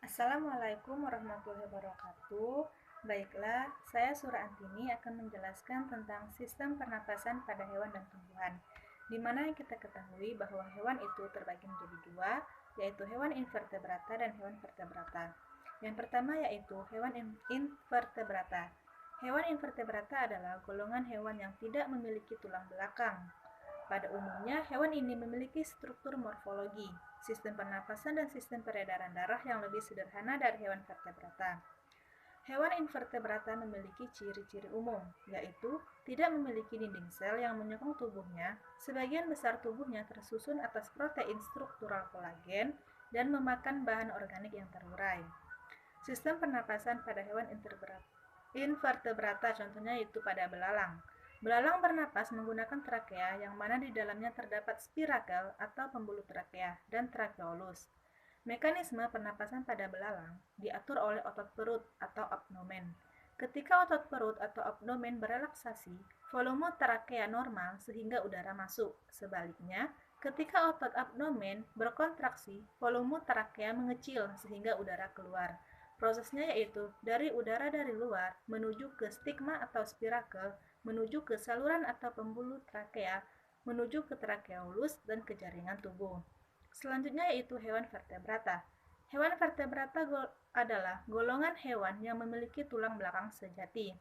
Assalamualaikum warahmatullahi wabarakatuh. Baiklah, saya Sura Antini akan menjelaskan tentang sistem pernapasan pada hewan dan tumbuhan, di mana kita ketahui bahwa hewan itu terbagi menjadi dua, yaitu hewan invertebrata dan hewan vertebrata. Yang pertama yaitu hewan invertebrata. Hewan invertebrata adalah golongan hewan yang tidak memiliki tulang belakang. Pada umumnya, hewan ini memiliki struktur morfologi, sistem pernapasan dan sistem peredaran darah yang lebih sederhana dari hewan vertebrata. Hewan invertebrata memiliki ciri-ciri umum, yaitu tidak memiliki dinding sel yang menyokong tubuhnya, sebagian besar tubuhnya tersusun atas protein struktural kolagen, dan memakan bahan organik yang terurai. Sistem pernapasan pada hewan invertebrata contohnya yaitu pada belalang. Belalang bernapas menggunakan trakea yang mana di dalamnya terdapat spirakel atau pembuluh trakea dan trakeolus. Mekanisme pernapasan pada belalang diatur oleh otot perut atau abdomen. Ketika otot perut atau abdomen berelaksasi, volume trakea normal sehingga udara masuk. Sebaliknya, ketika otot abdomen berkontraksi, volume trakea mengecil sehingga udara keluar. Prosesnya yaitu dari udara dari luar menuju ke stigma atau spirakel, menuju ke saluran atau pembuluh trakea, menuju ke trakeolus dan ke jaringan tubuh. Selanjutnya yaitu hewan vertebrata. Hewan vertebrata adalah golongan hewan yang memiliki tulang belakang sejati.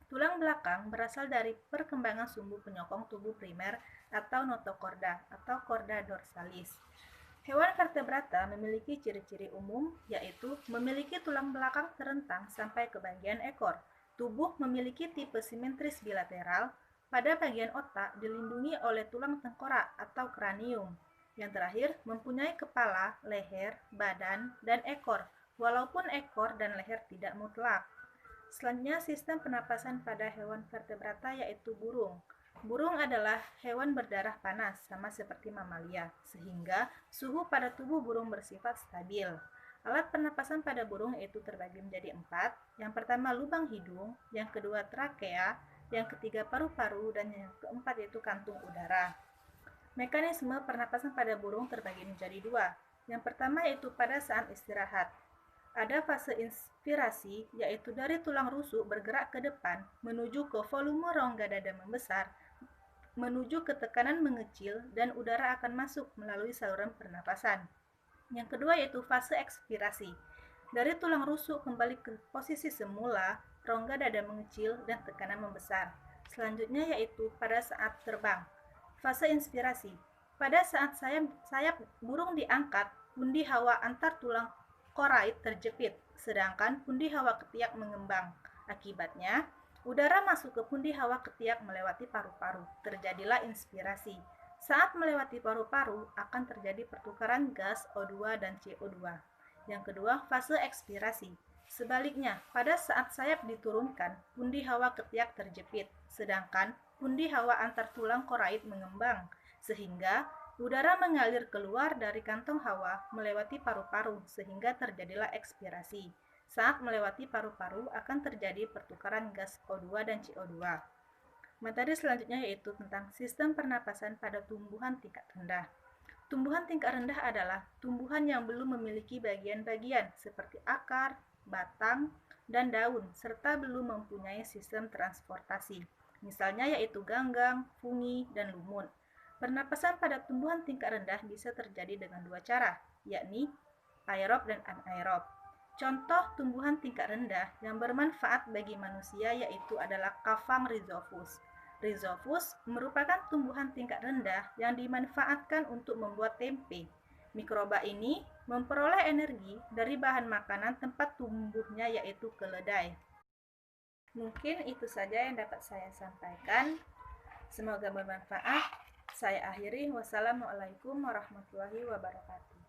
Tulang belakang berasal dari perkembangan sumbu penyokong tubuh primer atau notokorda atau korda dorsalis. Hewan vertebrata memiliki ciri-ciri umum, yaitu memiliki tulang belakang terentang sampai ke bagian ekor. Tubuh memiliki tipe simetris bilateral, pada bagian otak dilindungi oleh tulang tengkorak atau kranium. Yang terakhir, mempunyai kepala, leher, badan, dan ekor, walaupun ekor dan leher tidak mutlak. Selanjutnya, sistem pernapasan pada hewan vertebrata yaitu burung. Burung adalah hewan berdarah panas, sama seperti mamalia, sehingga suhu pada tubuh burung bersifat stabil. Alat pernapasan pada burung itu terbagi menjadi 4. Yang pertama lubang hidung, yang kedua trakea, yang ketiga paru-paru, dan yang keempat yaitu kantung udara. Mekanisme pernapasan pada burung terbagi menjadi 2. Yang pertama yaitu pada saat istirahat. Ada fase inspirasi, yaitu dari tulang rusuk bergerak ke depan menuju ke volume rongga dada membesar, menuju ke tekanan mengecil, dan udara akan masuk melalui saluran pernapasan. Yang kedua yaitu fase ekspirasi. Dari tulang rusuk kembali ke posisi semula, rongga dada mengecil dan tekanan membesar. Selanjutnya yaitu pada saat terbang. Fase inspirasi. Pada saat sayap burung diangkat, pundi hawa antar tulang korait terjepit, sedangkan pundi hawa ketiak mengembang. Akibatnya, udara masuk ke pundi hawa ketiak melewati paru-paru. Terjadilah inspirasi. Saat melewati paru-paru akan terjadi pertukaran gas O2 dan CO2. Yang kedua, fase ekspirasi. Sebaliknya, pada saat sayap diturunkan, pundi hawa ketiak terjepit, sedangkan pundi hawa antar tulang korait mengembang, sehingga udara mengalir keluar dari kantong hawa melewati paru-paru, sehingga terjadilah ekspirasi. Saat melewati paru-paru akan terjadi pertukaran gas O2 dan CO2. Materi selanjutnya yaitu tentang sistem pernapasan pada tumbuhan tingkat rendah. Tumbuhan tingkat rendah adalah tumbuhan yang belum memiliki bagian-bagian seperti akar, batang, dan daun, serta belum mempunyai sistem transportasi. Misalnya yaitu ganggang, fungi, dan lumut. Pernapasan pada tumbuhan tingkat rendah bisa terjadi dengan 2 cara, yakni aerob dan anaerob. Contoh tumbuhan tingkat rendah yang bermanfaat bagi manusia yaitu adalah kafang rhizopus. Rhizopus merupakan tumbuhan tingkat rendah yang dimanfaatkan untuk membuat tempe. Mikroba ini memperoleh energi dari bahan makanan tempat tumbuhnya yaitu keledai. Mungkin itu saja yang dapat saya sampaikan. Semoga bermanfaat. Saya akhiri. Wassalamualaikum warahmatullahi wabarakatuh.